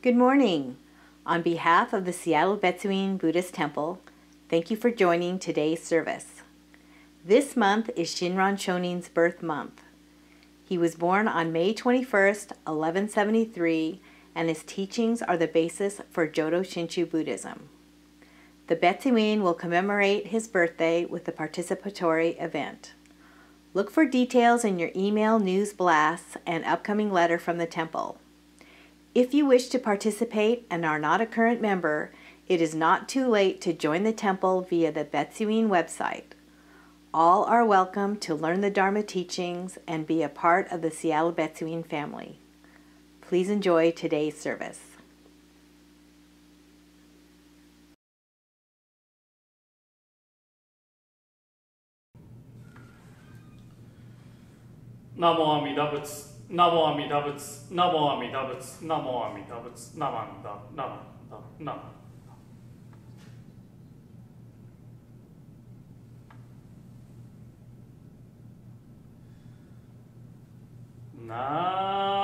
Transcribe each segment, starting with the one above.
Good morning. On behalf of the Seattle Betsuin Buddhist Temple, thank you for joining today's service. This month is Shinran Shonin's birth month. He was born on May 21st, 1173, and his teachings are the basis for Jodo Shinshu Buddhism. The Betsuin will commemorate his birthday with a participatory event. Look for details in your email news blasts and upcoming letter from the temple. If you wish to participate and are not a current member, it is not too late to join the temple via the Betsuin website. All are welcome to learn the Dharma teachings and be a part of the Seattle Betsuin family. Please enjoy today's service. Namo Amida Butsu, Namo Amida Butsu, Namo Amida Butsu, Namo Amida Butsu, Namanda, Namanda, Namanda.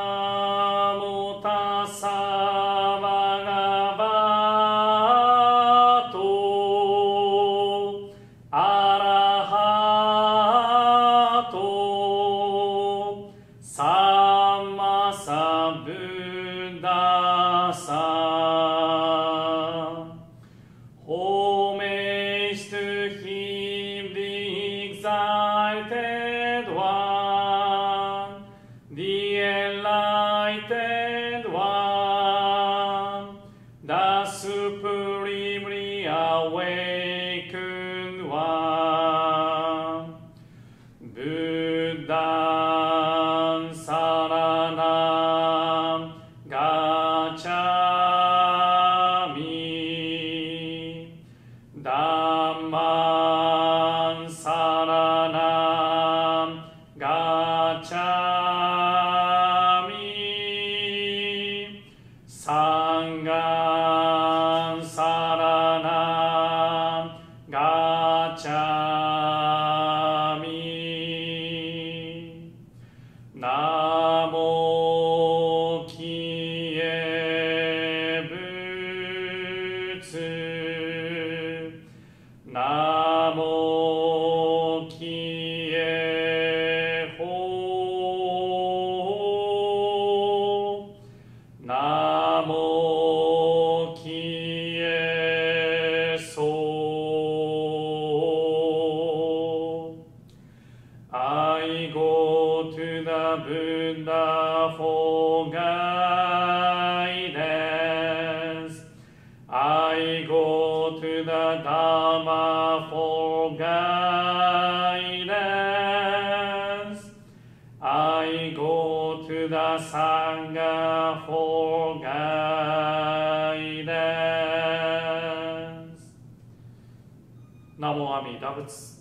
Namo Tassa Bhagavato Arahato Samma Sambuddhassa. Homage to him, the exalted one, the enlightened one, the supremely awakened one. Buddhaṃ saranam gacchāmi, Dhammaṃ saranam gacchāmi, Sanghaṃ saranam gacchāmi. Namo Kiye Butsu, Namo Kiye Ho, Namo Kiye So. I go to the Buddha for guidance. I go to the Dhamma for guidance. I go to the Sangha for guidance. Namo Amida Butsu.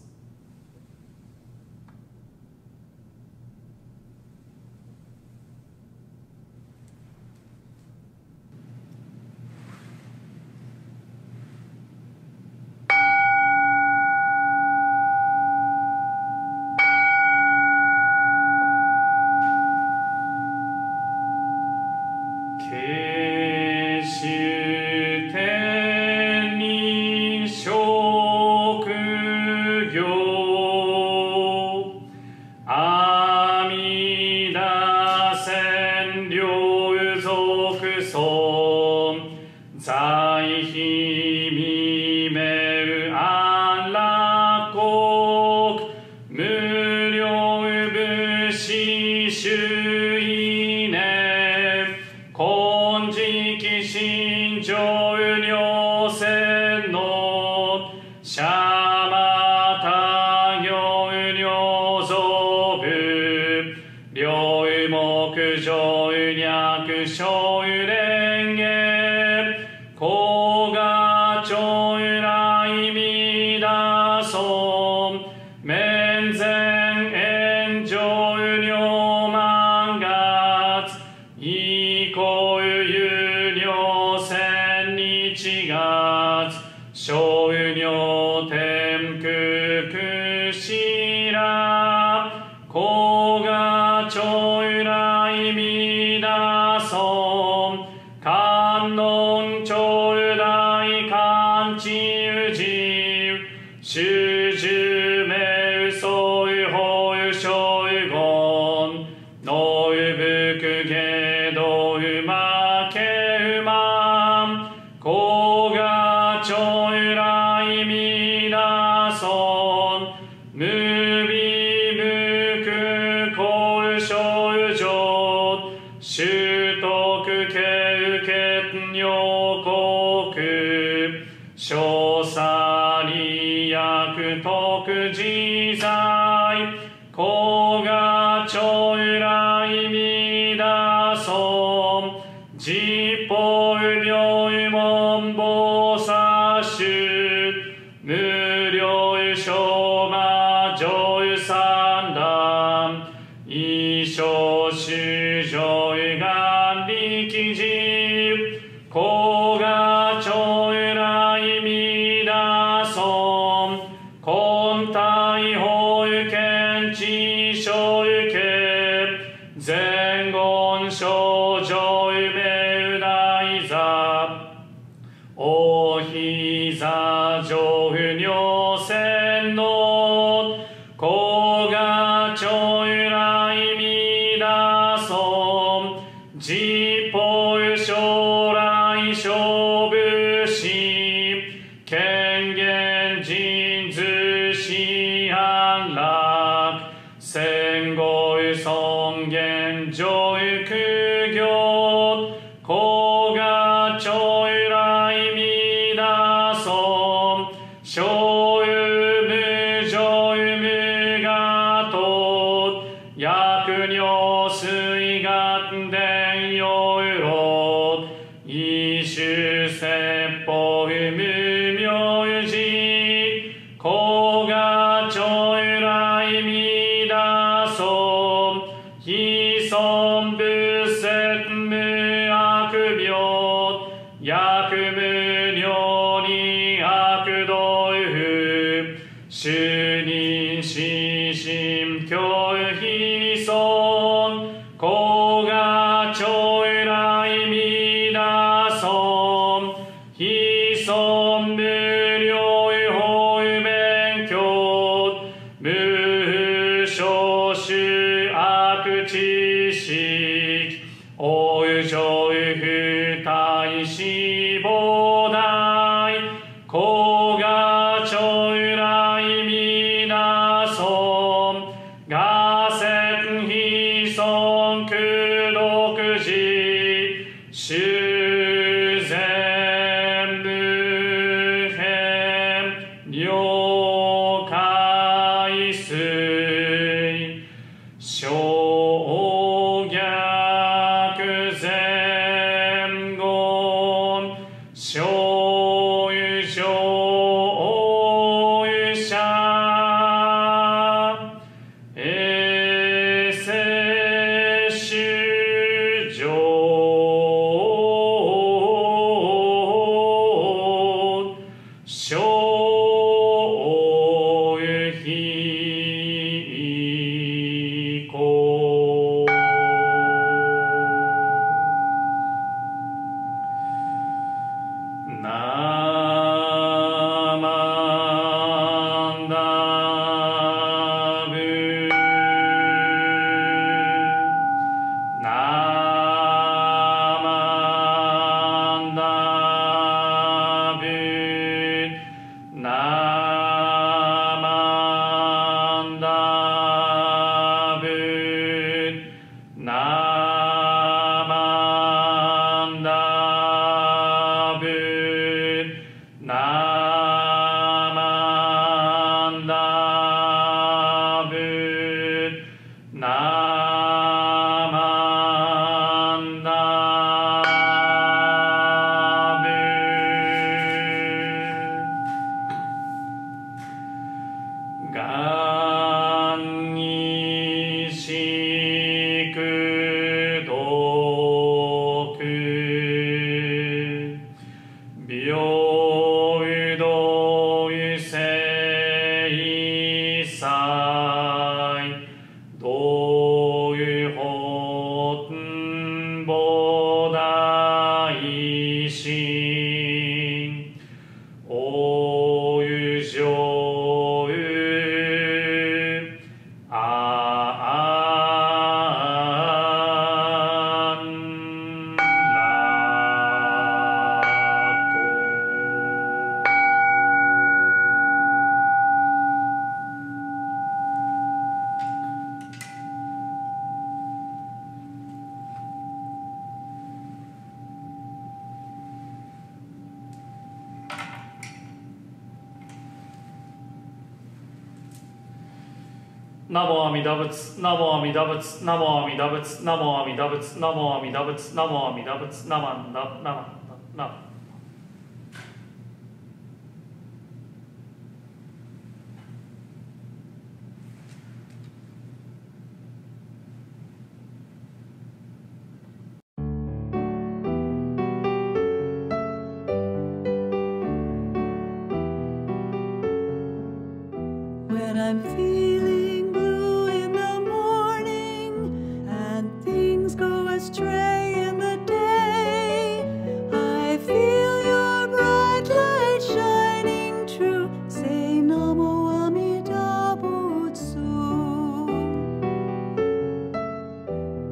Ka 主従名嘘い法有所有言のうぶくげどうまけうまんこがちょいらいみなそんむびむくこうしょうじょう習得けうけんよこく小さり役徳自在こがちょいらいみだそん実法病門菩薩衆無料小魔女三段一生主女願力自こがちょいらいみだそん根体法有見知所有見前言少女夢うないざおひざ上不尿線のこがちょいらいみだそん実法将来勝負し権限人図師安楽戦後尊厳上苦行こがちょいらいみだそん小有無上有無がと薬尿水眼伝ようろ一種説法無名字こがちょいらいみだそん非損仏説無悪病薬無尿に悪道不主任死心教非損こがちょいらいみだそん非損無料法勉強無少種悪知識おうじょう不体死亡大こがちょいらいみだそんがせん非損苦毒事修善無変了解水小逆前言小有上有者衛生主上小有非行ナマンダブナマンダブナマンダブナマンダブナマンダブナマンダブがんにしくどく病道生祭道有法菩大心お有上ナモ阿弥陀仏、ナモ阿弥陀仏、ナモ阿弥陀仏、ナモ阿弥陀仏、ナモ阿弥陀仏、ナモ阿弥陀仏、ナマンダ、ナマンダ、ナマン。When I'm feeling blue in the morning and things go astray in the day, I feel your bright light shining true. Say Namo Amida Butsu.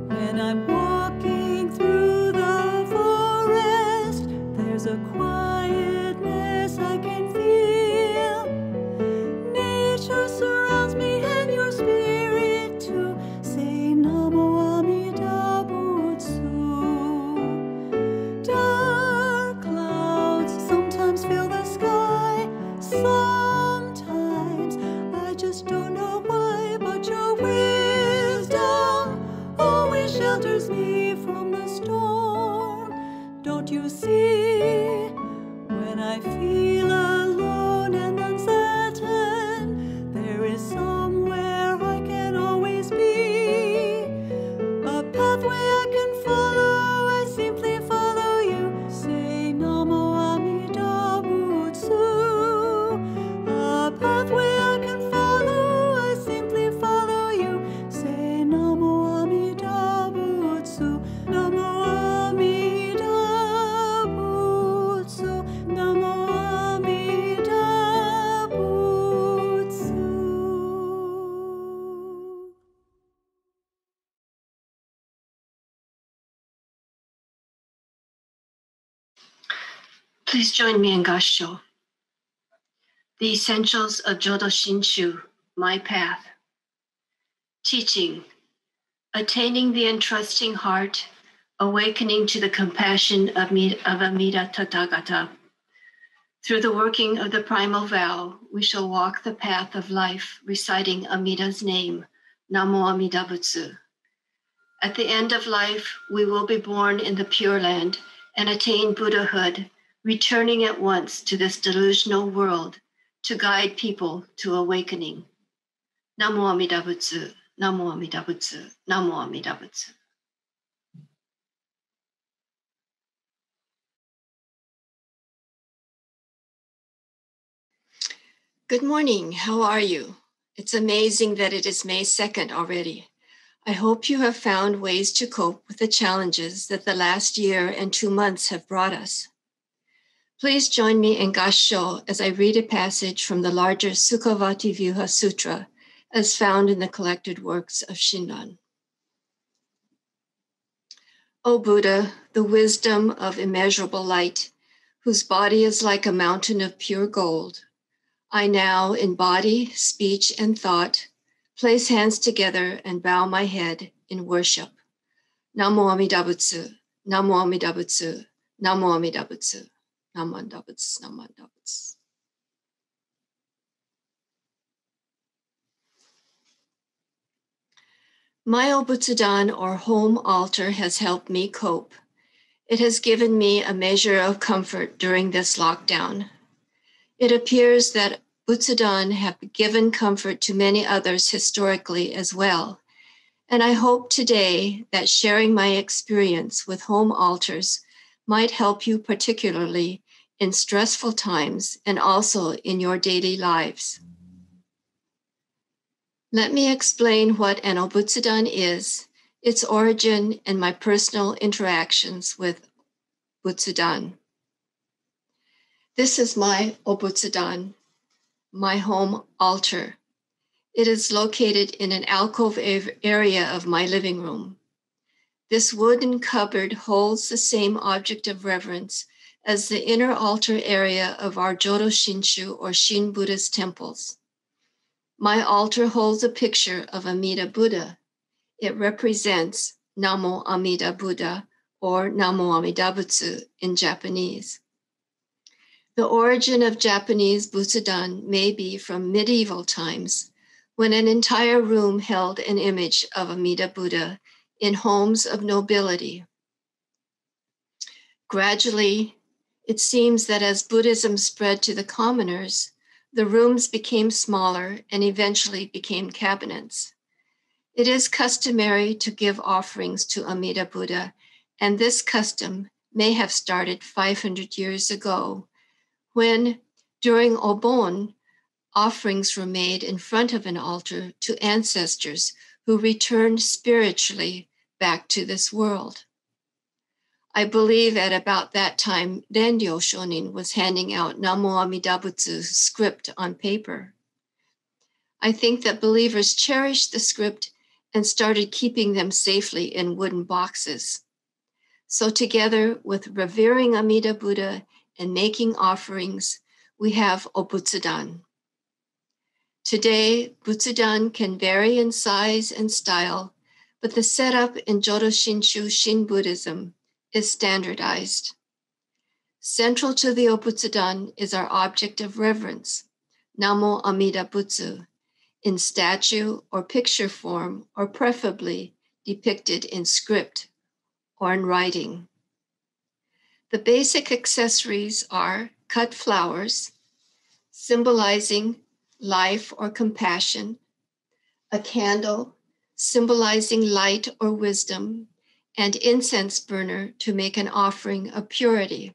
When I'm walking through the forest, there's a quietness I can feel. Nature surrounds me and your spirit too. Say Namo Amida Butsu. Dark clouds sometimes fill the sky. Sometimes I just don't know why, but your wisdom always shelters me from the storm. Don't you see? When I feel alone and uncertain, there is somewhere I can always be. A pathway I can follow, I simply follow you. Say Namo Amida Butsu. A pathway I can follow, I simply follow you. Say Namo Amida Butsu. Namo Amida Butsu. Namo Amida Butsu. Please join me in Gassho. The Essentials of Jodo Shinshu, My Path. Teaching, attaining the entrusting heart, awakening to the compassion of Amida Tathagata. Through the working of the primal vow, we shall walk the path of life, reciting Amida's name, Namo Amida Butsu. At the end of life, we will be born in the Pure Land and attain Buddhahood, returning at once to this delusional world to guide people to awakening. Namo Amida Butsu, Namo Amida Butsu, Namo Amida Butsu. Good morning, how are you? It's amazing that it is May 2nd already. I hope you have found ways to cope with the challenges that the last year and 2 months have brought us. Please join me in Gassho as I read a passage from the larger Sukhavati Vyuha Sutra as found in the collected works of Shinran. O Buddha, the wisdom of immeasurable light, whose body is like a mountain of pure gold, I now, in body, speech, and thought, place hands together and bow my head in worship. Namo Amida Butsu, Namo Amida Butsu, Namo Amida Butsu, Namo Amida Butsu, Namo Amida Butsu. My Obutsudan, or home altar, has helped me cope. It has given me a measure of comfort during this lockdown. It appears that Butsudan have given comfort to many others historically as well. And I hope today that sharing my experience with home altars might help you particularly in stressful times and also in your daily lives. Let me explain what an Obutsudan is, its origin, and my personal interactions with Butsudan. This is my Obutsudan, my home altar. It is located in an alcove area of my living room. This wooden cupboard holds the same object of reverence as the inner altar area of our Jodo Shinshu or Shin Buddhist temples. My altar holds a picture of Amida Buddha. It represents Namo Amida Buddha or Namo Amida Butsu in Japanese. The origin of Japanese Butsudan may be from medieval times, when an entire room held an image of Amida Buddha in homes of nobility. Gradually, it seems that as Buddhism spread to the commoners, the rooms became smaller and eventually became cabinets. It is customary to give offerings to Amida Buddha, and this custom may have started 500 years ago, when, during Obon, offerings were made in front of an altar to ancestors who returned spiritually back to this world. I believe at about that time, Rendyo Shonin was handing out Namo Amida Butsu's script on paper. I think that believers cherished the script and started keeping them safely in wooden boxes. So together with revering Amida Buddha and making offerings, we have Obutsudan. Today, Butsudan can vary in size and style, but the setup in Jodo Shinshu Shin Buddhism is standardized. Central to the Obutsudan is our object of reverence, Namo Amida Butsu, in statue or picture form, or preferably depicted in script or in writing. The basic accessories are cut flowers, symbolizing life or compassion, a candle symbolizing light or wisdom, and incense burner to make an offering of purity.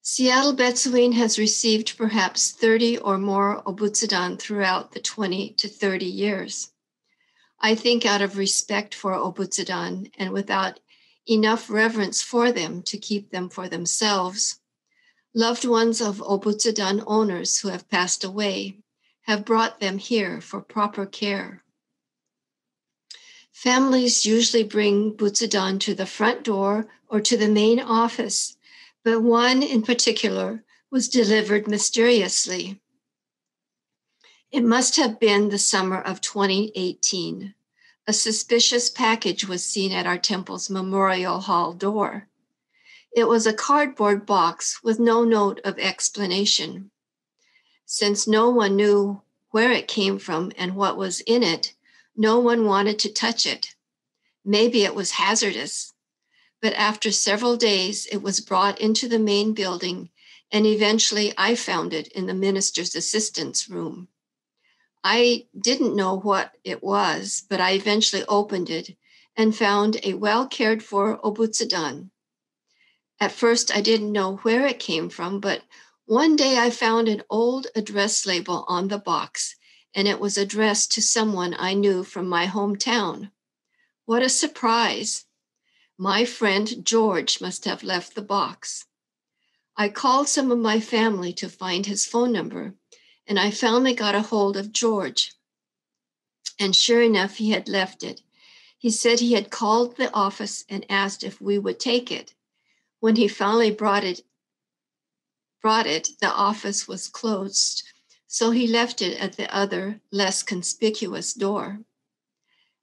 Seattle Betsuin has received perhaps 30 or more Obutsudan throughout the 20 to 30 years. I think out of respect for Obutsudan and without enough reverence for them to keep them for themselves, loved ones of Obutsudan owners who have passed away have brought them here for proper care. Families usually bring Butsudan to the front door or to the main office, but one in particular was delivered mysteriously. It must have been the summer of 2018. A suspicious package was seen at our temple's Memorial Hall door. It was a cardboard box with no note of explanation. Since no one knew where it came from and what was in it, no one wanted to touch it. Maybe it was hazardous, but after several days, it was brought into the main building, and eventually I found it in the minister's assistant's room. I didn't know what it was, but I eventually opened it and found a well-cared-for Obutsudan. At first, I didn't know where it came from, but one day I found an old address label on the box, and it was addressed to someone I knew from my hometown. What a surprise! My friend George must have left the box. I called some of my family to find his phone number, and I finally got a hold of George. And sure enough, he had left it. He said he had called the office and asked if we would take it. When he finally brought it, the office was closed, so he left it at the other, less conspicuous door.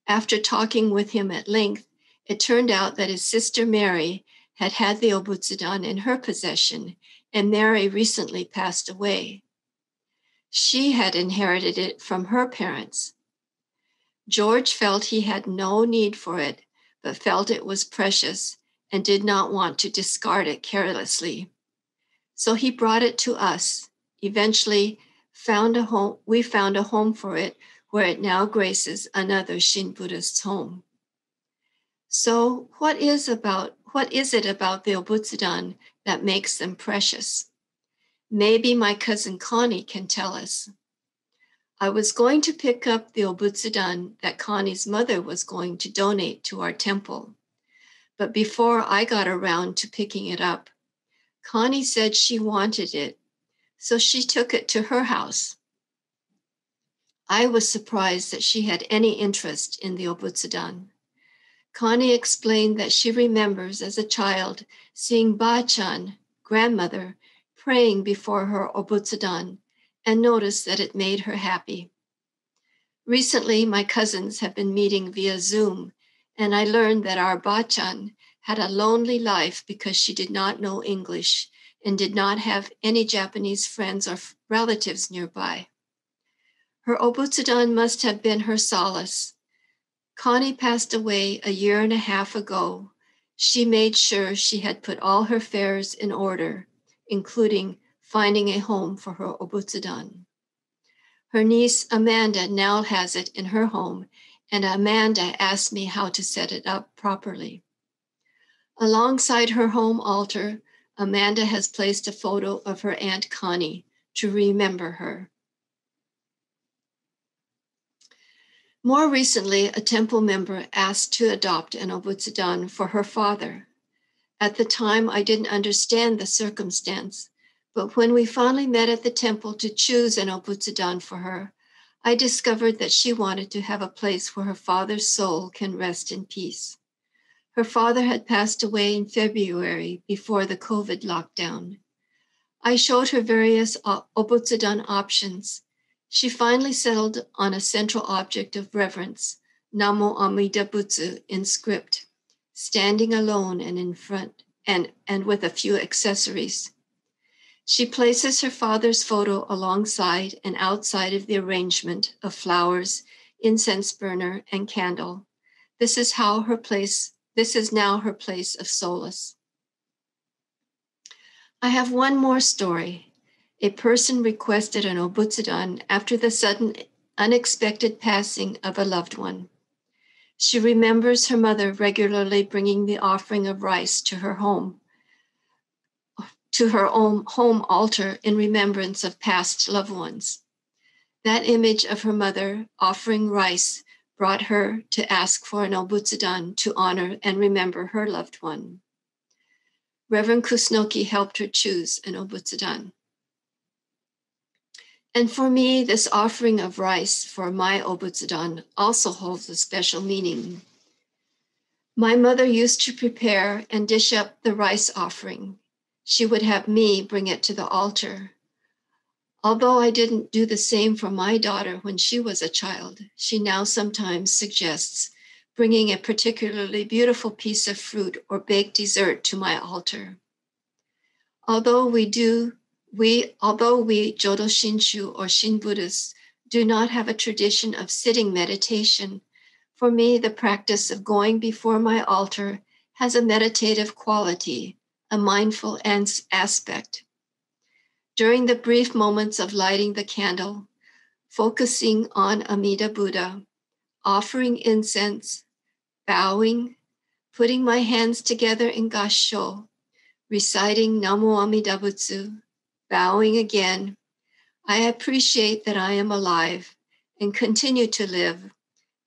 After talking with him at length, it turned out that his sister Mary had had the Obutsudan in her possession, and Mary recently passed away. She had inherited it from her parents. George felt he had no need for it, but felt it was precious and did not want to discard it carelessly. So he brought it to us. Eventually, we found a home for it, where it now graces another Shin Buddhist home. So what is it about the Obutsudan that makes them precious? Maybe my cousin Connie can tell us. I was going to pick up the Obutsudan that Connie's mother was going to donate to our temple. But before I got around to picking it up, Connie said she wanted it, so she took it to her house. I was surprised that she had any interest in the Obutsudan. Connie explained that she remembers as a child seeing Ba-chan, grandmother, praying before her Obutsudan, and noticed that it made her happy. Recently, my cousins have been meeting via Zoom, and I learned that our Ba-chan had a lonely life because she did not know English and did not have any Japanese friends or relatives nearby. Her Obutsudan must have been her solace. Connie passed away a year and a half ago. She made sure she had put all her affairs in order, including finding a home for her Obutsudan. Her niece Amanda now has it in her home, and Amanda asked me how to set it up properly. Alongside her home altar, Amanda has placed a photo of her Aunt Connie to remember her. More recently, a temple member asked to adopt an Obutsudan for her father. At the time, I didn't understand the circumstance, but when we finally met at the temple to choose an Obutsudan for her, I discovered that she wanted to have a place where her father's soul can rest in peace. Her father had passed away in February before the COVID lockdown. I showed her various Obutsudan options. She finally settled on a central object of reverence, Namo Amida Butsu in script, standing alone and in front and with a few accessories. She places her father's photo alongside and outside of the arrangement of flowers, incense burner, and candle. This is now her place of solace. I have one more story. A person requested an Obutsudan after the sudden, unexpected passing of a loved one. She remembers her mother regularly bringing the offering of rice to her home altar in remembrance of past loved ones. That image of her mother offering rice brought her to ask for an Obutsudan to honor and remember her loved one. Reverend Kusunoki helped her choose an Obutsudan. And for me, this offering of rice for my Obutsudan also holds a special meaning. My mother used to prepare and dish up the rice offering. She would have me bring it to the altar. Although I didn't do the same for my daughter when she was a child, she now sometimes suggests bringing a particularly beautiful piece of fruit or baked dessert to my altar. Although we Jodo Shinshu or Shin Buddhists do not have a tradition of sitting meditation, for me, the practice of going before my altar has a meditative quality, a mindful aspect. During the brief moments of lighting the candle, focusing on Amida Buddha, offering incense, bowing, putting my hands together in Gassho, reciting Namo Amida Butsu, bowing again, I appreciate that I am alive and continue to live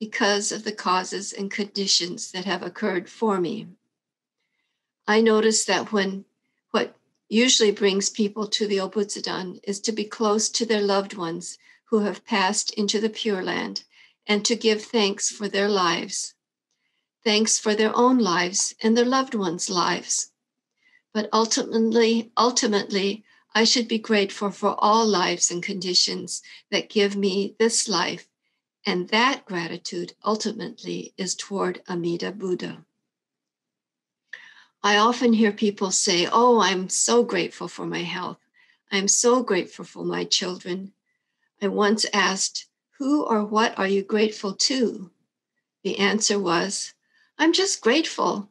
because of the causes and conditions that have occurred for me. I notice that what usually brings people to the Obutsudan is to be close to their loved ones who have passed into the Pure Land and to give thanks for their lives, thanks for their own lives and their loved ones' lives. But ultimately, I should be grateful for all lives and conditions that give me this life, and that gratitude ultimately is toward Amida Buddha. I often hear people say, "Oh, I'm so grateful for my health. I'm so grateful for my children." I once asked, "Who or what are you grateful to?" The answer was, "I'm just grateful."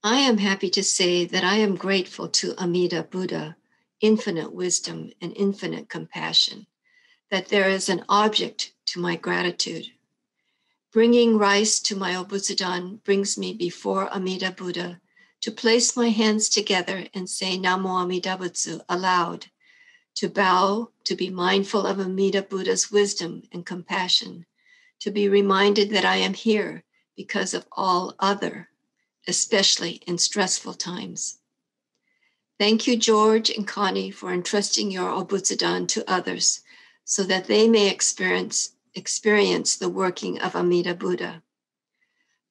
I am happy to say that I am grateful to Amida Buddha, infinite wisdom and infinite compassion, that there is an object to my gratitude. Bringing rice to my Obutsudan brings me before Amida Buddha to place my hands together and say Namo Amida Butsu aloud, to bow, to be mindful of Amida Buddha's wisdom and compassion, to be reminded that I am here because of all other, especially in stressful times. Thank you, George and Connie, for entrusting your Obutsudan to others so that they may experience the working of Amida Buddha.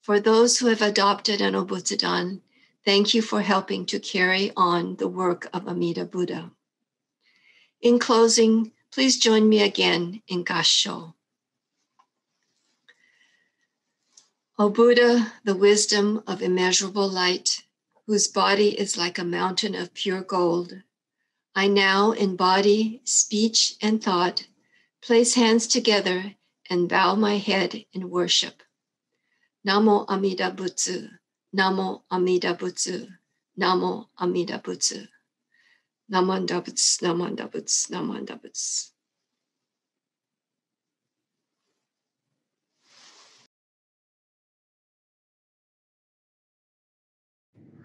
For those who have adopted an Obutsudan, thank you for helping to carry on the work of Amida Buddha. In closing, please join me again in Gassho. O Buddha, the wisdom of immeasurable light, whose body is like a mountain of pure gold, I now in body, speech, and thought Place hands together and bow my head in worship. Namo Amida Butsu, Namo Amida Butsu, Namo Amida Butsu. Namanda Butsu, Namanda Butsu, Namanda Butsu.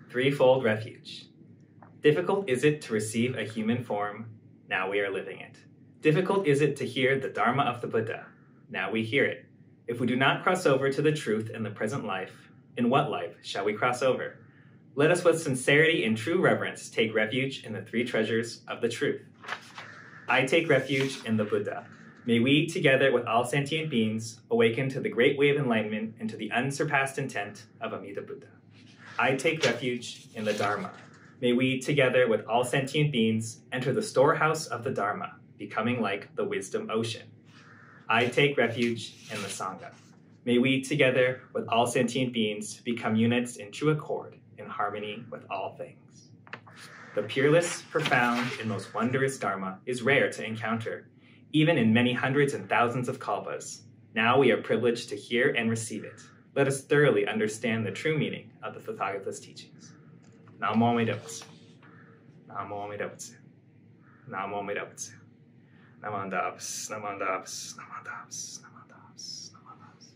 Threefold refuge. Difficult is it to receive a human form? Now we are living it. Difficult is it to hear the Dharma of the Buddha? Now we hear it. If we do not cross over to the truth in the present life, in what life shall we cross over? Let us with sincerity and true reverence take refuge in the three treasures of the truth. I take refuge in the Buddha. May we, together with all sentient beings, awaken to the great way of enlightenment and to the unsurpassed intent of Amida Buddha. I take refuge in the Dharma. May we, together with all sentient beings, enter the storehouse of the Dharma, becoming like the wisdom ocean. I take refuge in the Sangha. May we, together with all sentient beings, become units in true accord, in harmony with all things. The peerless, profound, and most wondrous Dharma is rare to encounter, even in many hundreds and thousands of kalpas. Now we are privileged to hear and receive it. Let us thoroughly understand the true meaning of the Tathagata's teachings. Namo Amida Butsu. Namo Amida Butsu. Namo Amida Butsu. Namanda Butsu. Namanda Butsu. Namanda Butsu. Namanda Butsu. Namanda Butsu.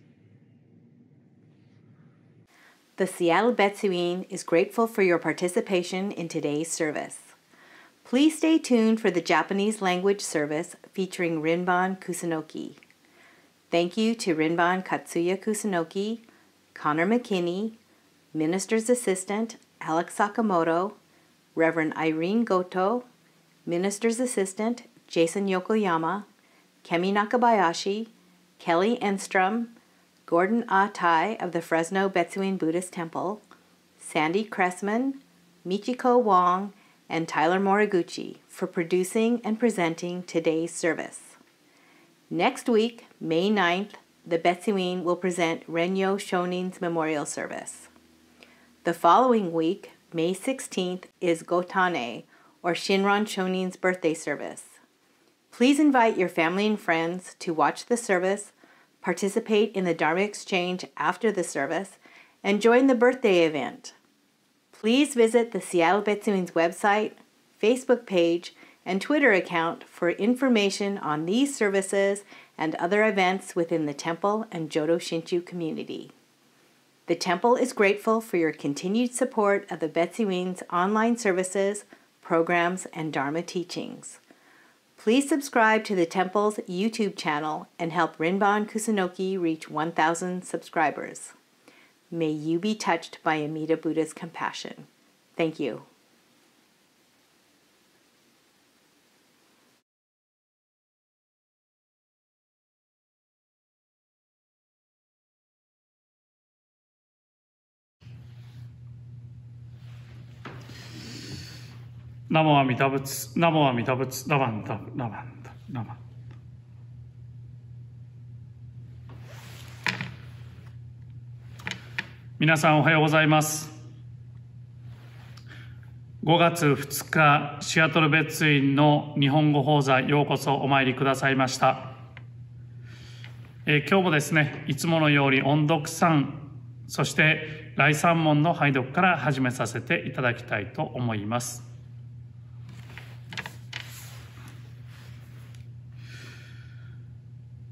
The Seattle Betsuine is grateful for your participation in today's service. Please stay tuned for the Japanese language service featuring Rinban Kusunoki. Thank you to Rinban Katsuya Kusunoki, Connor McKinney, Minister's Assistant Alex Sakamoto, Reverend Irene Goto, Minister's Assistant Jason Yokoyama, Kemi Nakabayashi, Kelly Enstrom, Gordon Tai of the Fresno Betsuine Buddhist Temple, Sandy Cressman, Michiko Wong, and Tyler Moriguchi for producing and presenting today's service. Next week, May 9th, the Betsuine will present Renyo Shonin's memorial service. The following week, May 16th, is Gotane, or Shinran Shonin's birthday service. Please invite your family and friends to watch the service, participate in the Dharma exchange after the service, and join the birthday event. Please visit the Seattle Betsuine's website, Facebook page, and Twitter account for information on these services and other events within the Temple and Jodo Shinshu community. The Temple is grateful for your continued support of the Betsuine's online services, programs, and Dharma teachings. Please subscribe to the Temple's YouTube channel and help Rinban Kusunoki reach 1,000 subscribers. May you be touched by Amida Buddha's compassion. Thank you. Namo Amida Butsu, Namo Amida Butsu, Namanda, Namanda, Namanda. 皆さんおはようございます。5月2日、シアトル別院の日本語講座、ようこそお参りくださいました。今日もですね、いつものように音読3、そして来3問の拝読から始めさせていただきたいと思います。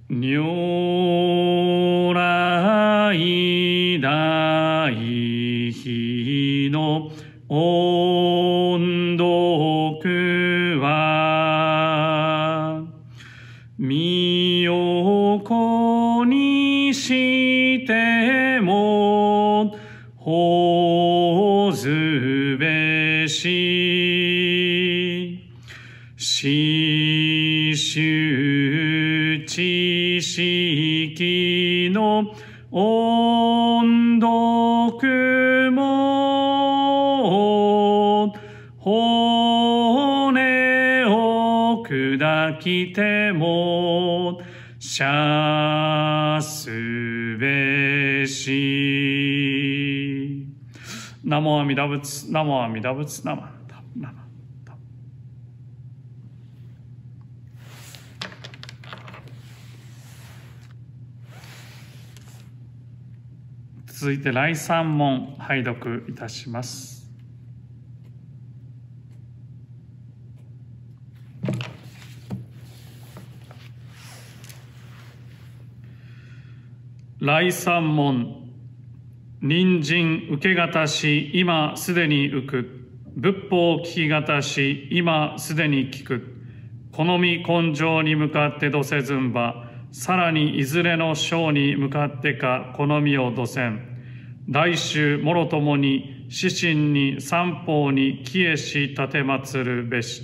如来大悲の音読は身を粉にしてもほずべし四種知識の音読も骨を砕きても謝すべし。ナモアミダ仏、ナモアミダ仏、ナマンダ、ナマンダ。続いて来3問拝読いたします。来3問、人参受け方し今すでに浮く、仏法聞き方し今すでに聞く、好み根性に向かってどせずんば、さらにいずれの章に向かってか好みをどせん。大衆もろともに四神に三方に帰し立てまつるべし。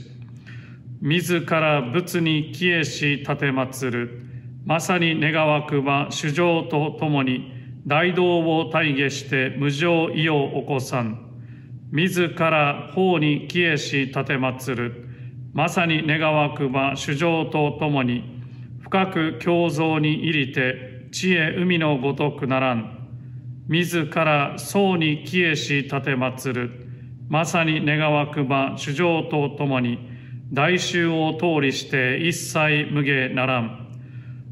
自ら仏に帰し立てまつる。まさに願わくば主情とともに大道を体下して無常意を起こさん。自ら法に帰し立てまつる。まさに願わくば主情とともに深く胸像に入りて知恵海のごとくならん。自ら僧に帰し立てまつる。まさに願わくば主情とともに大衆を通りして一切無下ならん。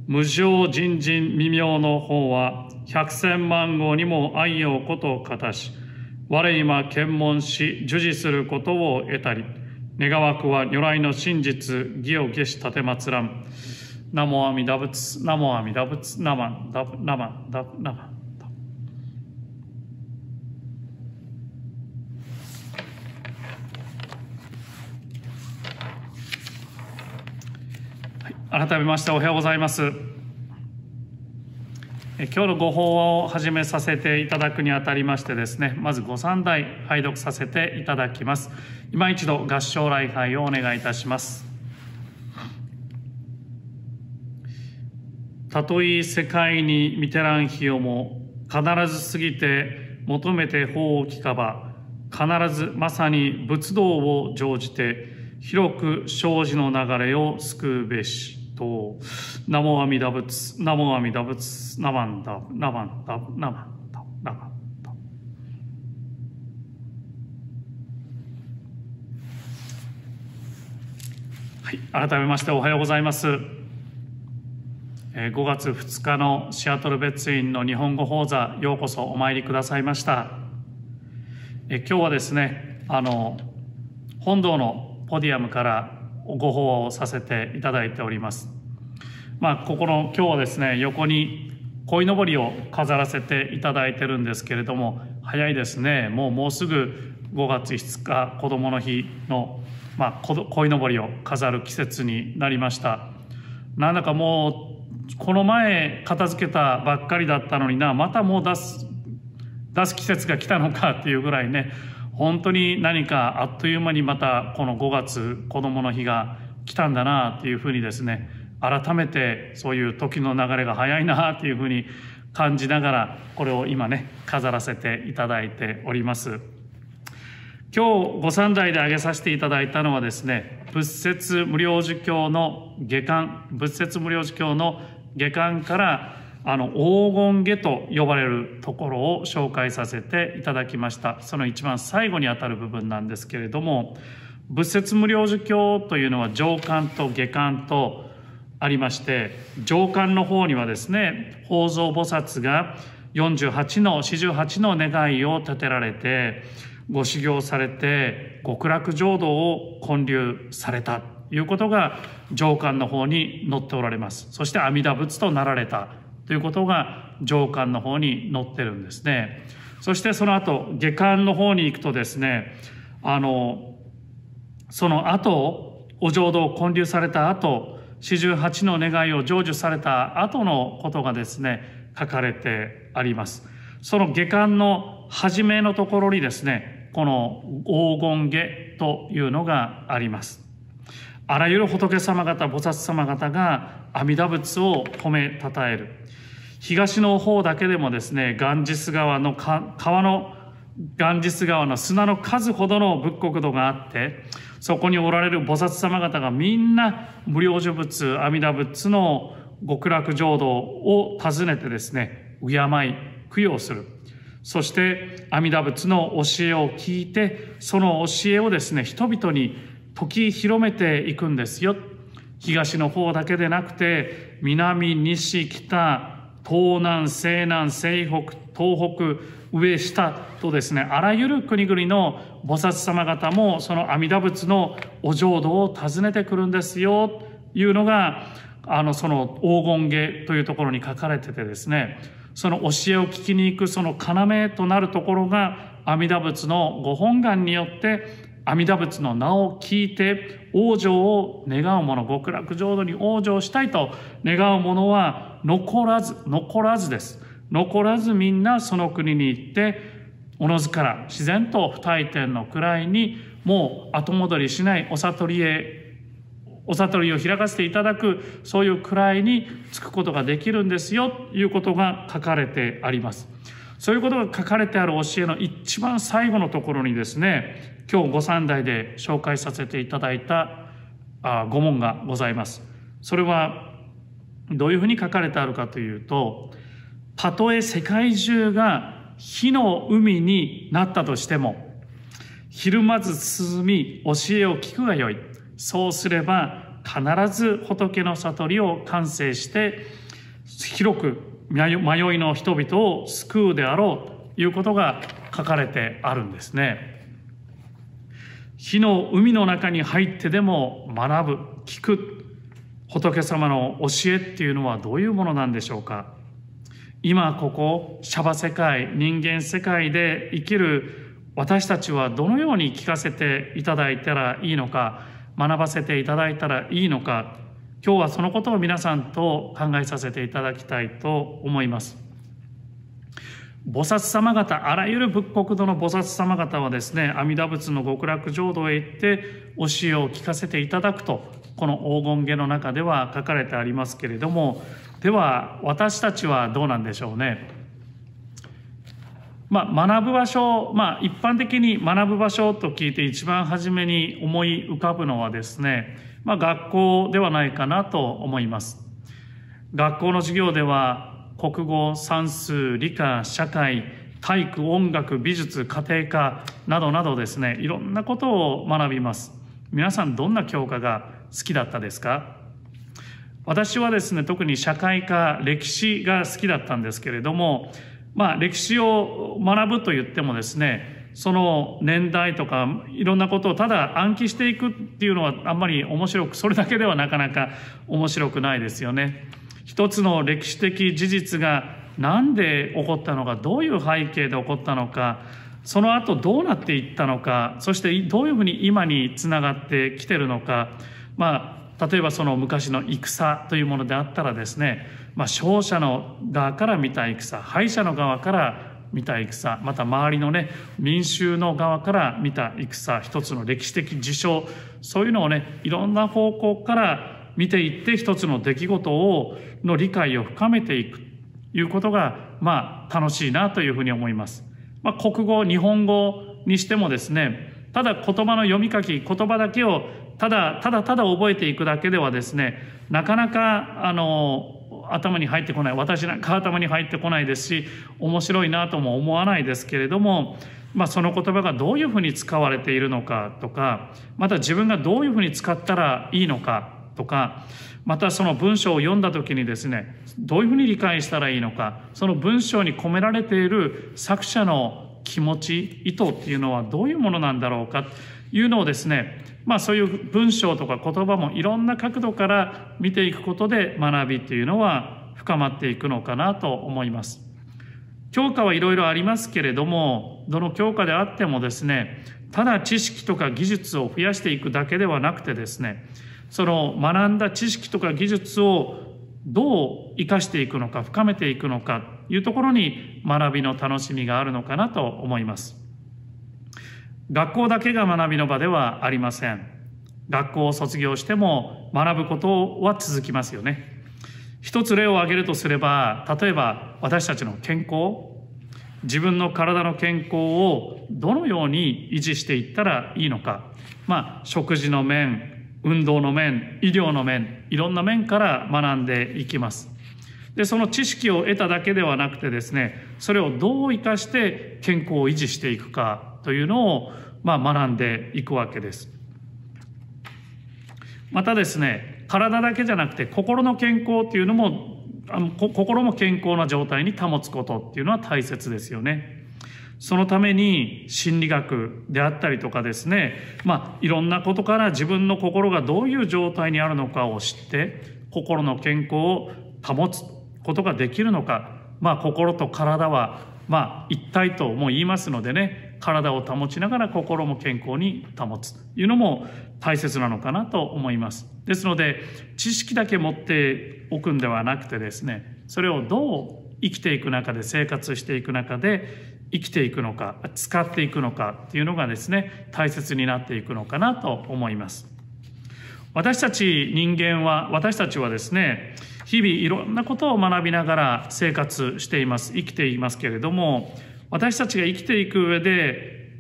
無常人人未明の法は百千万語にも愛用ことかたし、我今検問し授事することを得たり、願わくは如来の真実義を下し立てまつらん。ナモ阿弥陀仏、ナモ阿弥陀仏、ナマンダブナマンダブナマン。改めましておはようございます。今日のご法を始めさせていただくにあたりましてですね、まずご三代拝読させていただきます。今一度合唱礼拝をお願いいたします。たとえ世界に見てらん日をも必ず過ぎて求めて法を聞かば、必ずまさに仏道を乗じて広く生じの流れを救うべし。ナモ阿弥陀仏、ナモ阿弥陀仏、ナマンダブ、ナマンダブ、ナマンダブ、ナマンダブ。はい、改めましておはようございます。5月2日のシアトル別院の日本語法座、ようこそお参りくださいました。今日はですね、本堂のポディアムからご法話をさせていただいております。ここの今日はですね、横に鯉のぼりを飾らせていただいてるんですけれども、早いですね。もうすぐ5月5日子どもの日の、鯉のぼりを飾る季節になりました。なんだかもうこの前片付けたばっかりだったのにな、またもう出す季節が来たのかっていうぐらいね、本当に何かあっという間にまたこの5月子どもの日が来たんだなっていうふうにですね、改めてそういう時の流れが早いなっていうふうに感じながら、これを今ね飾らせていただいております。今日ご三代で挙げさせていただいたのはですね、仏説無量寿経の下巻、仏説無量寿経の下巻から黄金下と呼ばれるところを紹介させていただきました。その一番最後にあたる部分なんですけれども、仏説無量寿経というのは上巻と下巻とありまして、上巻の方にはですね、法蔵菩薩が48の願いを立てられてご修行されて極楽浄土を建立されたということが上巻の方に載っておられます。そして阿弥陀仏となられたということが上巻の方に載ってるんですね。そしてその後下巻の方に行くとですね、その後お浄土を建立された後、48の願いを成就された後のことがですね書かれてあります。その下巻の初めのところにですね、この黄金下というのがあります。あらゆる仏様方、菩薩様方が阿弥陀仏を褒めたたえる。東の方だけでもですね、ガンジス川の砂の数ほどの仏国土があって、そこにおられる菩薩様方がみんな無量寿仏、阿弥陀仏の極楽浄土を訪ねてですね、敬い供養する。そして阿弥陀仏の教えを聞いて、その教えをですね、人々に説き広めていくんですよ。東の方だけでなくて、南、西、北、東南、西南、西北、東北、上下とですね、あらゆる国々の菩薩様方もその阿弥陀仏のお浄土を訪ねてくるんですよというのが、その黄金下というところに書かれててですね、その教えを聞きに行くその要となるところが阿弥陀仏のご本願によって阿弥陀仏の名を聞いて往生を願う者、極楽浄土に往生したいと願う者は残らずです。残らずみんなその国に行って、おのずから自然と不退転の位にもう後戻りしないお悟りを開かせていただく、そういう位につくことができるんですよということが書かれてあります。そういうことが書かれてある教えの一番最後のところにですね、今日ご三代で紹介させていただいた御文がございます。それはどういうふうに書かれてあるかというと、たとえ世界中が火の海になったとしても、ひるまず進み教えを聞くがよい。そうすれば必ず仏の悟りを完成して広く迷いの人々を救うであろうということが書かれてあるんですね。火の海の中に入ってでも学ぶ、聞く仏様の教えっていうのはどういうものなんでしょうか。今ここシャバ世界、人間世界で生きる私たちはどのように聞かせていただいたらいいのか、学ばせていただいたらいいのか、今日はそのことを皆さんと考えさせていただきたいと思います。菩薩様方、あらゆる仏国土の菩薩様方はですね、阿弥陀仏の極楽浄土へ行って教えを聞かせていただくと、この黄金下の中では書かれてありますけれども、では私たちはどうなんでしょうね。学ぶ場所、一般的に学ぶ場所と聞いて一番初めに思い浮かぶのはですね、学校ではないかなと思います。学校の授業では国語、算数、理科、社会、体育、音楽、美術、家庭科などなどですね、いろんなことを学びます。皆さんどんな教科が好きだったですか？私はですね、特に社会科、歴史が好きだったんですけれども、歴史を学ぶと言ってもですね、その年代とかいろんなことをただ暗記していくっていうのはあんまり面白く、それだけではなかなか面白くないですよね。一つの歴史的事実が何で起こったのか、どういう背景で起こったのか、その後どうなっていったのか、そしてどういうふうに今につながってきてるのか、例えばその昔の戦というものであったらですね、勝者の側から見た戦、敗者の側から見た戦、また周りのね、民衆の側から見た戦、一つの歴史的事象、そういうのをね、いろんな方向から見ていって一つの出来事の理解を深めていくということが楽しいなというふうに思います。国語、日本語にしてもですね、ただ言葉の読み書き、言葉だけをただ覚えていくだけではですね、なかなか頭に入ってこない、私なんか頭に入ってこないですし、面白いなとも思わないですけれども、その言葉がどういうふうに使われているのかとか、また自分がどういうふうに使ったらいいのかとか、またその文章を読んだ時にですね、どういうふうに理解したらいいのか、その文章に込められている作者の気持ち、意図っていうのはどういうものなんだろうかというのをですね、そういう文章とか言葉もいろんな角度から見ていくことで学びっていうのは深まっていくのかなと思います。教科はいろいろありますけれども、どの教科であってもですね、ただ知識とか技術を増やしていくだけではなくてですね、その学んだ知識とか技術をどう生かしていくのか、深めていくのかというところに学びの楽しみがあるのかなと思います。学校だけが学びの場ではありません。学校を卒業しても学ぶことは続きますよね。一つ例を挙げるとすれば、例えば私たちの健康、自分の体の健康をどのように維持していったらいいのか、食事の面、運動の面、医療の面、いろんな面から学んでいきます。で、その知識を得ただけではなくてですね、それをどう生かして健康を維持していくかというのを学んでいくわけです。またですね、体だけじゃなくて心の健康というのも心も健康な状態に保つことっていうのは大切ですよね。そのために心理学であったりとかですね、いろんなことから自分の心がどういう状態にあるのかを知って、心の健康を保つことができるのか。心と体は一体とも言いますのでね、体を保ちながら心も健康に保つというのも大切なのかなと思います。ですので、知識だけ持っておくんではなくてですね、それをどう生きていく中で、生活していく中で生きていくのか、使っていくのかっていうのがですね、大切になっていくのかなと思います。私たちはですね、日々いろんなことを学びながら生活しています。生きていますけれども、私たちが生きていく上で、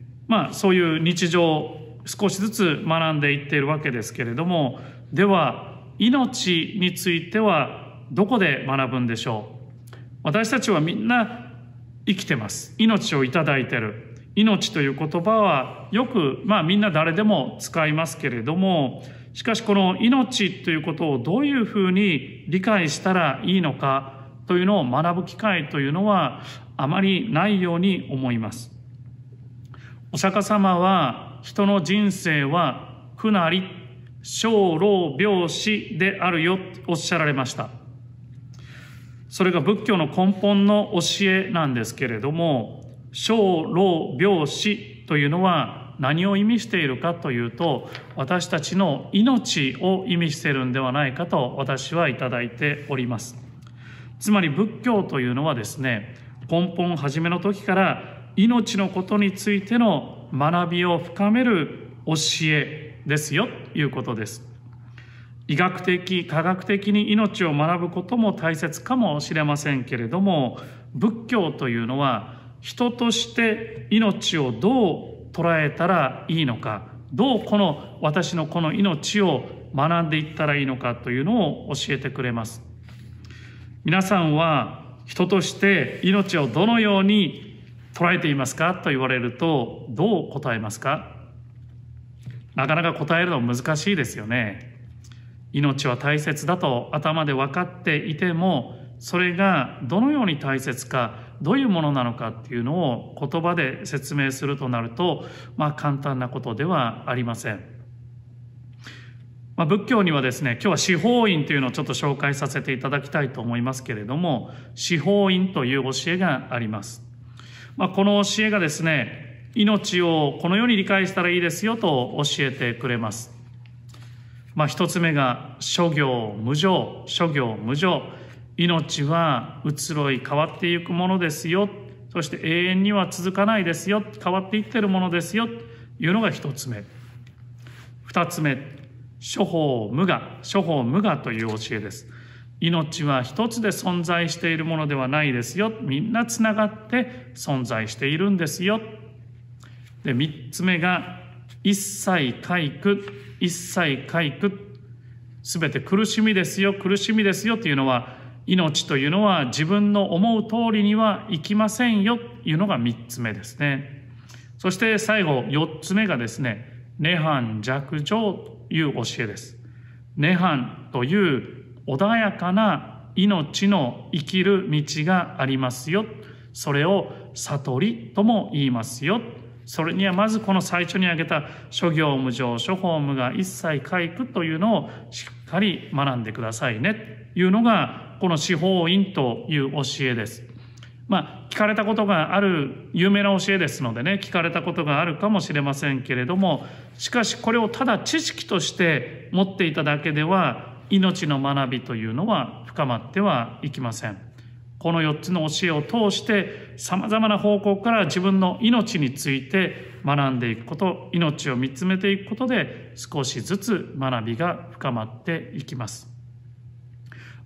そういう日常少しずつ学んでいっているわけですけれども、では命についてはどこで学ぶんでしょう。私たちはみんな生きてます。命をいただいている。命という言葉はよくみんな誰でも使いますけれども、しかしこの命ということをどういうふうに理解したらいいのかというのを学ぶ機会というのはあまりないように思います。お釈迦様は、人の人生は苦なり生老病死であるよとおっしゃられました。それが仏教の根本の教えなんですけれども、生老病死というのは何を意味しているかというと、私たちの命を意味しているんではないかと私はいただいております。つまり仏教というのはですね、根本初めの時から命のことについての学びを深める教えですよということです。医学的、科学的に命を学ぶことも大切かもしれませんけれども、仏教というのは人として命をどう捉えたらいいのか、どう私のこの命を学んでいったらいいのかというのを教えてくれます。皆さんは人として命をどのように捉えていますかと言われると、どう答えますか？なかなか答えるのは難しいですよね。命は大切だと頭で分かっていても、それがどのように大切か、どういうものなのかっていうのを言葉で説明するとなると、簡単なことではありません。仏教にはですね、今日は四法院というのをちょっと紹介させていただきたいと思いますけれども、四法院という教えがあります。この教えがですね、命をこのように理解したらいいですよと教えてくれます。一つ目が諸行無常、諸行無常。命は移ろい変わっていくものですよ。そして永遠には続かないですよ。変わっていっているものですよ。というのが一つ目。二つ目、諸法無我。諸法無我という教えです。命は一つで存在しているものではないですよ。みんなつながって存在しているんですよ。で、三つ目が一切皆苦。一切皆苦。すべて苦しみですよ。苦しみですよというのは、命というのは自分の思う通りには生きませんよというのが三つ目ですね。そして最後四つ目がですね、涅槃寂情という教えです。涅槃という穏やかな命の生きる道がありますよ。それを悟りとも言いますよ。それにはまずこの最初に挙げた諸行無常、諸法無我、一切皆苦というのをしっかり学んでくださいねというのがこの四法院という教えです。聞かれたことがある有名な教えですのでね、聞かれたことがあるかもしれませんけれども、しかしこれをただ知識として持っていただけでは命の学びというのは深まってはいきません。この4つの教えを通して様々な方向から自分の命について学んでいくこと、命を見つめていくことで少しずつ学びが深まっていきます。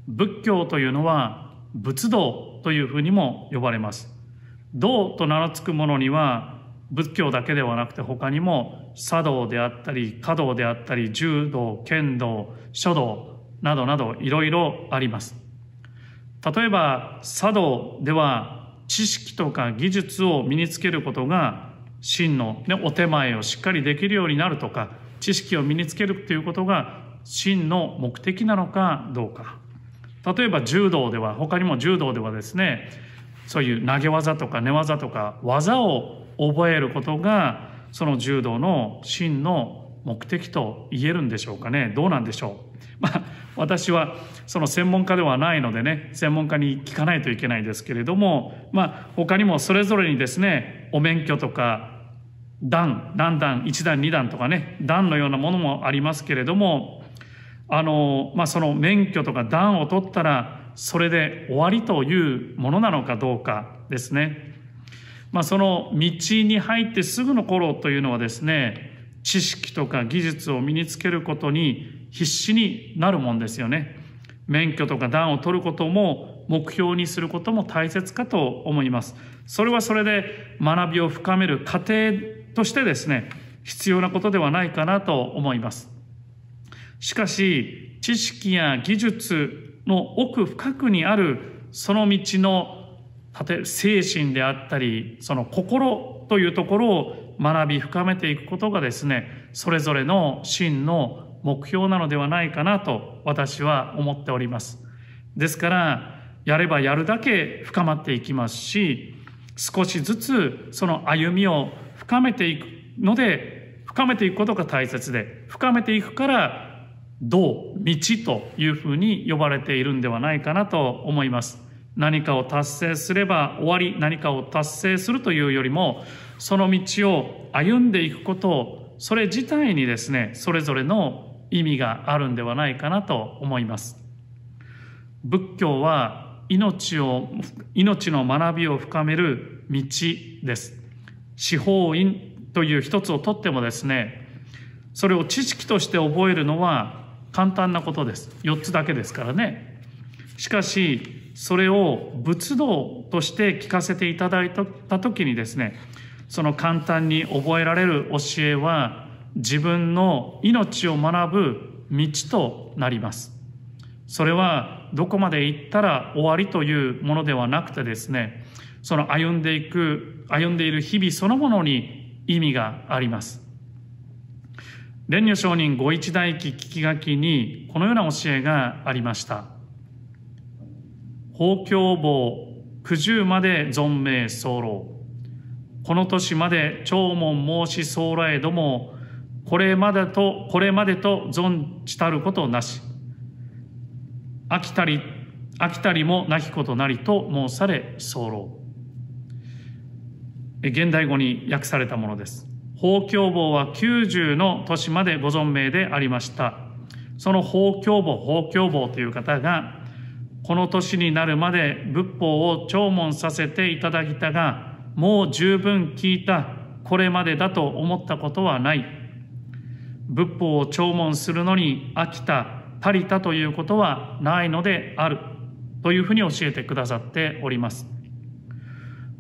仏教というのは仏道というふうにも呼ばれます。道と名の付くものには仏教だけではなくて他にも茶道であったり華道であったり柔道、剣道、書道などなどいろいろあります。例えば茶道では知識とか技術を身につけることが真の、お手前をしっかりできるようになるとか、知識を身につけるということが真の目的なのかどうか。例えば柔道では、他にも柔道ではですね、そういう投げ技とか寝技とか技を覚えることがその柔道の真の目的と言えるんでしょうかね。どうなんでしょう。私はその専門家ではないのでね、専門家に聞かないといけないですけれども、他にもそれぞれにですね、お免許とか段、何段、1段2段とかね、段のようなものもありますけれども、その免許とか段を取ったらそれで終わりというものなのかどうかですね。その道に入ってすぐの頃というのはですね、知識とか技術を身につけることに必死になるもんですよね。免許とか段を取ることも目標にすることも大切かと思います。それはそれで学びを深める過程としてですね、必要なことではないかなと思います。しかし、知識や技術の奥深くにあるその道の精神であったり、その心というところを学び深めていくことがですね、それぞれの真の目標なのではないかなと私は思っております。ですから、やればやるだけ深まっていきますし、少しずつその歩みを深めていくので、深めていくことが大切で、深めていくから道というふうに呼ばれているんではないかなと思います。何かを達成すれば終わり、何かを達成するというよりも、その道を歩んでいくことを、それ自体にですね、それぞれの意味があるんではないかなと思います。仏教は命の学びを深める道です。四法院という一つをとってもですね、それを知識として覚えるのは簡単なことです。4つだけですからね。しかし、それを仏道として聞かせていただいたときにですね、その簡単に覚えられる教えは自分の命を学ぶ道となります。それはどこまで行ったら終わりというものではなくてですね、その歩んでいる日々そのものに意味があります。蓮如上人御一代記聞き書きにこのような教えがありました。法教坊九十まで存命候。この年まで長文申し候えども、これまでと存じたることなし。飽きたりもなきことなりと申され候。現代語に訳されたものです。法教坊は90の年までご存命でありました。その法教坊という方が、この年になるまで仏法を聴聞させていただきたが、もう十分聞いた、これまでだと思ったことはない。仏法を聴聞するのに飽きた、足りたということはないのである。というふうに教えてくださっております。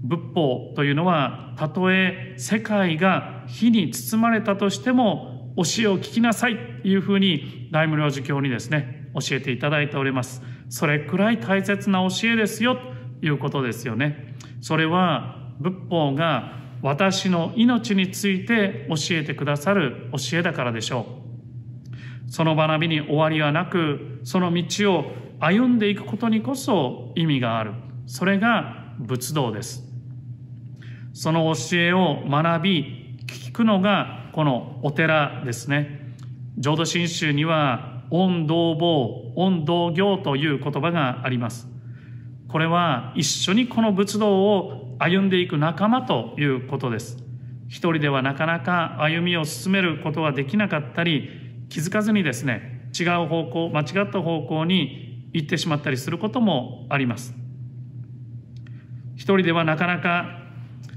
仏法というのは、たとえ世界が火に包まれたとしても、教えを聞きなさいというふうに大無量寿経にですね、教えていただいております。それくらい大切な教えですよということですよね。それは仏法が私の命について教えてくださる教えだからでしょう。その学びに終わりはなく、その道を歩んでいくことにこそ意味がある。それが仏道です。その教えを学び聞くのがこのお寺ですね。浄土真宗には御道坊、御道行という言葉があります。これは一緒にこの仏道を歩んでいく仲間ということです。一人ではなかなか歩みを進めることができなかったり、気づかずにですね、間違った方向に行ってしまったりすることもあります。一人ではなかなか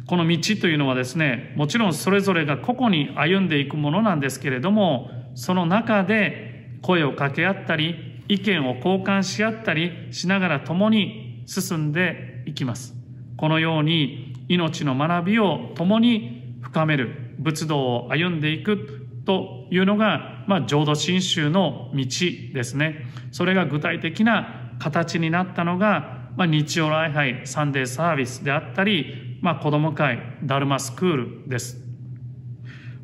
この道というのはですね、もちろんそれぞれが個々に歩んでいくものなんですけれども、その中で声を掛け合ったり、意見を交換し合ったりしながら共に進んでいきます。このように命の学びを共に深める仏道を歩んでいくというのが、浄土真宗の道ですね。それが具体的な形になったのが、日曜礼拝、サンデーサービスであったり、子ども会、ダルマスクールです。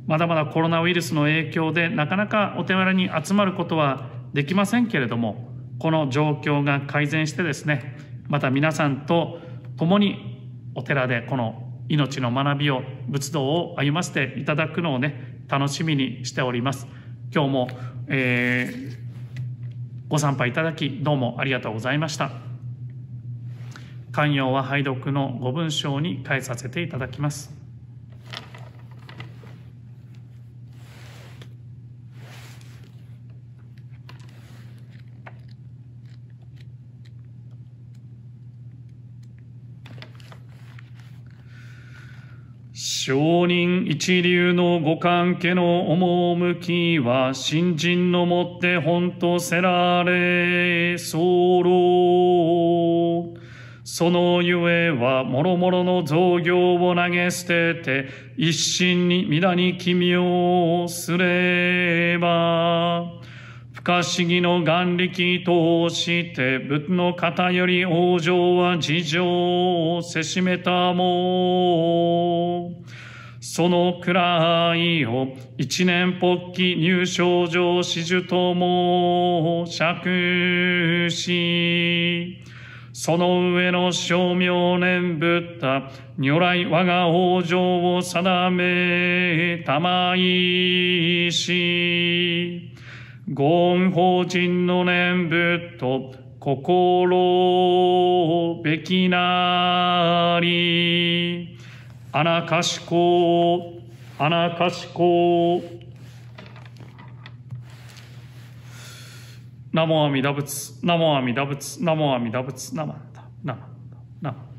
まだまだコロナウイルスの影響でなかなかお寺に集まることはできませんけれども、この状況が改善してですね、また皆さんと共にお寺でこの命の学びを、仏道を歩ませていただくのをね、楽しみにしております。今日も、ご参拝いただきどうもありがとうございました。寛容は拝読のご文章に変えさせていただきます。聖人一流のご関係の趣は、信心のもって本とせられ候。そのゆえは、もろもろの造業を投げ捨てて、一心に皆に君をすれば、不可思議の眼力として、仏の方より往生は事情をせしめたも。そのくらいを一年発起入賞上始終とも釈し、その上の称名念ブッダ、如来我が往生を定めたまいし、ご恩法人の念仏と心べきなり、あなかしこ、あなかしこ。ナモアミダ仏、ナモアミダ仏、ナモアミダ仏、ナマンダ、ナマンダ、ナマンダ。